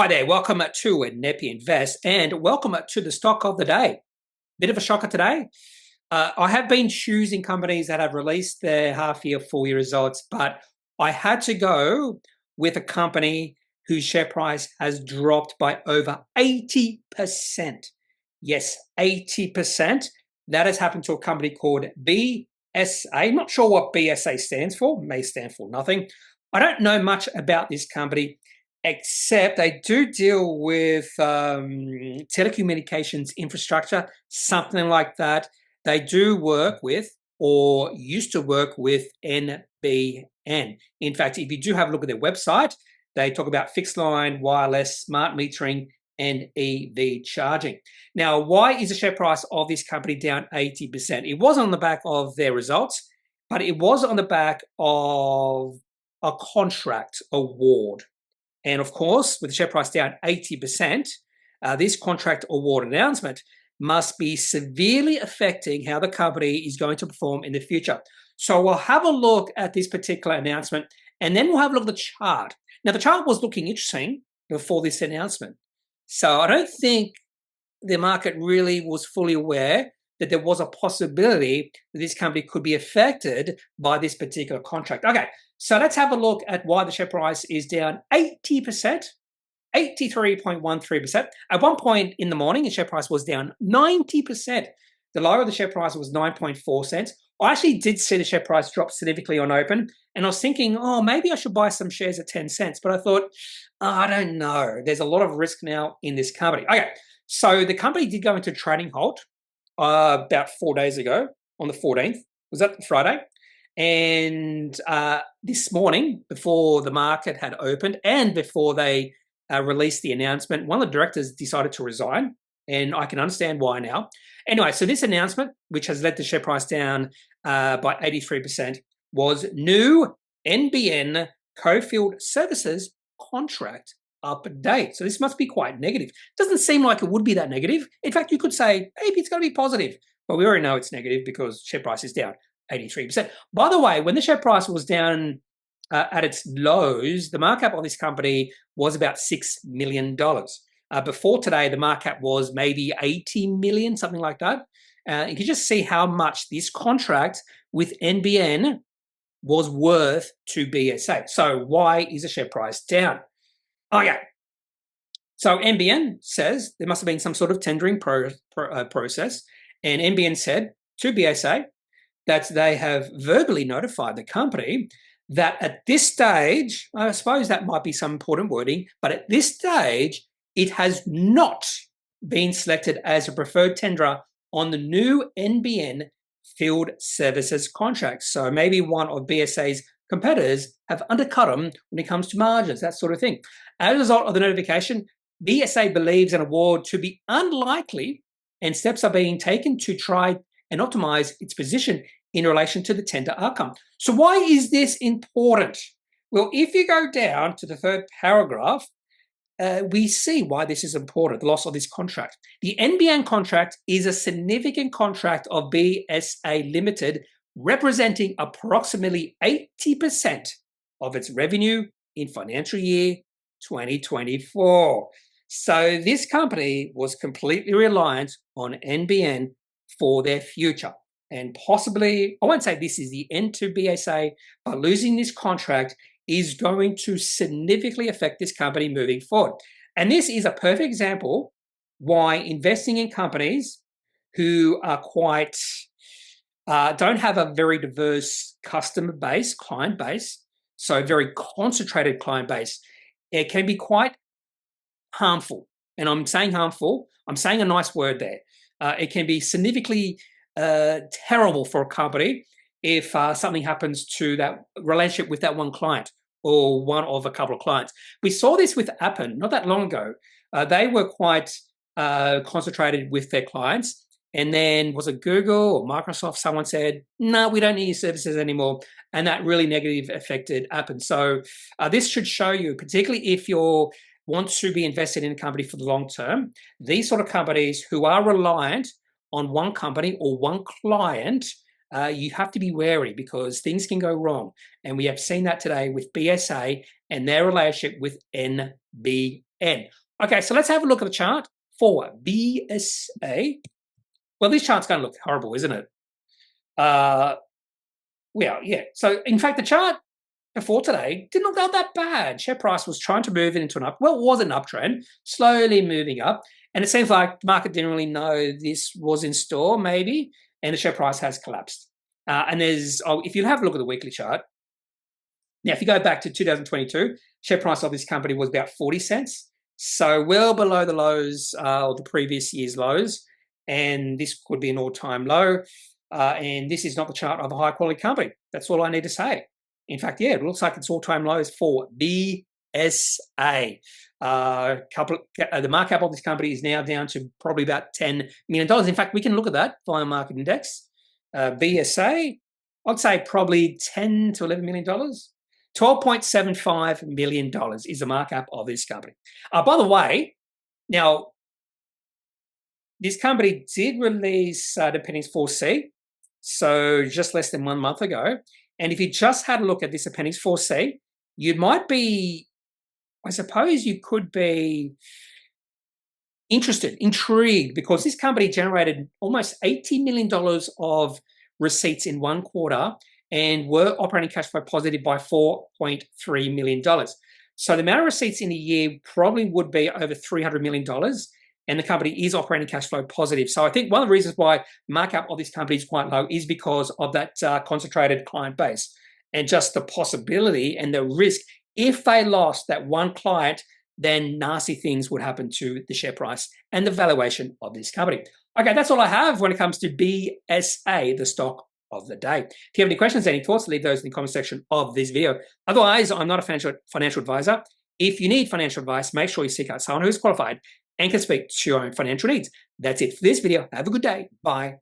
Hi there, welcome to Kneppy Invest and welcome to the stock of the day. Bit of a shocker today. I have been choosing companies that have released their half-year, full-year results, but I had to go with a company whose share price has dropped by over 80%. Yes, 80%. That has happened to a company called BSA. Not sure what BSA stands for, may stand for nothing. I don't know much about this company, except they do deal with telecommunications infrastructure, something like that. They do work with, or used to work with, NBN. In fact, if you do have a look at their website, they talk about fixed line, wireless, smart metering, and EV charging. Now, why is the share price of this company down 80%? It wasn't on the back of their results, but it was on the back of a contract award. And of course, with the share price down 80%, this contract award announcement must be severely affecting how the company is going to perform in the future. So we'll have a look at this particular announcement, and then we'll have a look at the chart. Now, the chart was looking interesting before this announcement. So I don't think the market really was fully aware that there was a possibility that this company could be affected by this particular contract. Okay, so let's have a look at why the share price is down 80%, 83.13%. At one point in the morning, the share price was down 90%. The lower of the share price was 9.4 cents. I actually did see the share price drop significantly on open, and I was thinking, oh, maybe I should buy some shares at 10 cents. But I thought, oh, I don't know. There's a lot of risk now in this company. Okay, so the company did go into trading halt about 4 days ago on the 14th. Was that Friday? And this morning, before the market had opened and before they released the announcement, one of the directors decided to resign, and I can understand why now. Anyway, so this announcement, which has led the share price down by 83%, was new NBN co-field services contract update. So this must be quite negative. Doesn't seem like it would be that negative. In fact, you could say maybe it's going to be positive, but we already know it's negative because share price is down 83%. By the way, when the share price was down at its lows, the markup cap on this company was about $6 million. Before today, the markup cap was maybe 80 million, something like that. You can just see how much this contract with NBN was worth to BSA. So why is the share price down? Okay. So NBN says there must have been some sort of tendering process, and NBN said to BSA that they have verbally notified the company that at this stage, I suppose that might be some important wording, but at this stage, it has not been selected as a preferred tenderer on the new NBN field services contract. So maybe one of BSA's competitors have undercut them when it comes to margins, that sort of thing. As a result of the notification, BSA believes an award to be unlikely, and steps are being taken to try and optimize its position in relation to the tender outcome. So why is this important? Well, if you go down to the third paragraph, we see why this is important, the loss of this contract. The NBN contract is a significant contract of BSA Limited, representing approximately 80% of its revenue in financial year 2024. So this company was completely reliant on NBN for their future. And possibly, I won't say this is the end to BSA, but losing this contract is going to significantly affect this company moving forward. And this is a perfect example why investing in companies who are quite, don't have a very diverse customer base, client base, so very concentrated client base, it can be quite harmful. And I'm saying harmful, I'm saying a nice word there. It can be significantly terrible for a company if something happens to that relationship with that one client or one of a couple of clients. We saw this with Appen not that long ago. They were quite concentrated with their clients, and then was it Google or Microsoft? Someone said, "No, we don't need your services anymore," and that really negatively affected Appen. So this should show you, particularly if you want to be invested in a company for the long term, these sort of companies who are reliant on one company or one client, you have to be wary because things can go wrong. And we have seen that today with BSA and their relationship with NBN. Okay, so let's have a look at the chart for BSA. Well, this chart's going to look horrible, isn't it? Well, yeah. So, in fact, the chart before today did not go that bad. Share price was trying to move it into it was an uptrend, slowly moving up. And it seems like the market didn't really know this was in store, maybe, and the share price has collapsed. And if you have a look at the weekly chart, now, if you go back to 2022, share price of this company was about 40 cents. So well below the lows or the previous year's lows. And this could be an all-time low. And this is not the chart of a high-quality company. That's all I need to say. In fact, yeah, it looks like it's all-time lows for BSA. The market cap of this company is now down to probably about $10 million. In fact, we can look at that via market index. BSA, I'd say probably $10 to $11 million. $12.75 million is the market cap of this company. By the way, now, this company did release the Appendix 4C, so just less than 1 month ago. And if you just had a look at this Appendix 4C, you might be, I suppose you could be intrigued, because this company generated almost $80 million of receipts in 1 quarter and were operating cash flow positive by $4.3 million. So the amount of receipts in a year probably would be over $300 million, and the company is operating cash flow positive. So I think one of the reasons why market cap of this company is quite low is because of that concentrated client base, and just the possibility and the risk. If they lost that one client, then nasty things would happen to the share price and the valuation of this company. Okay, that's all I have when it comes to BSA, the stock of the day. If you have any questions, any thoughts, leave those in the comment section of this video. Otherwise, I'm not a financial advisor. If you need financial advice, make sure you seek out someone who's qualified and can speak to your own financial needs. That's it for this video. Have a good day. Bye.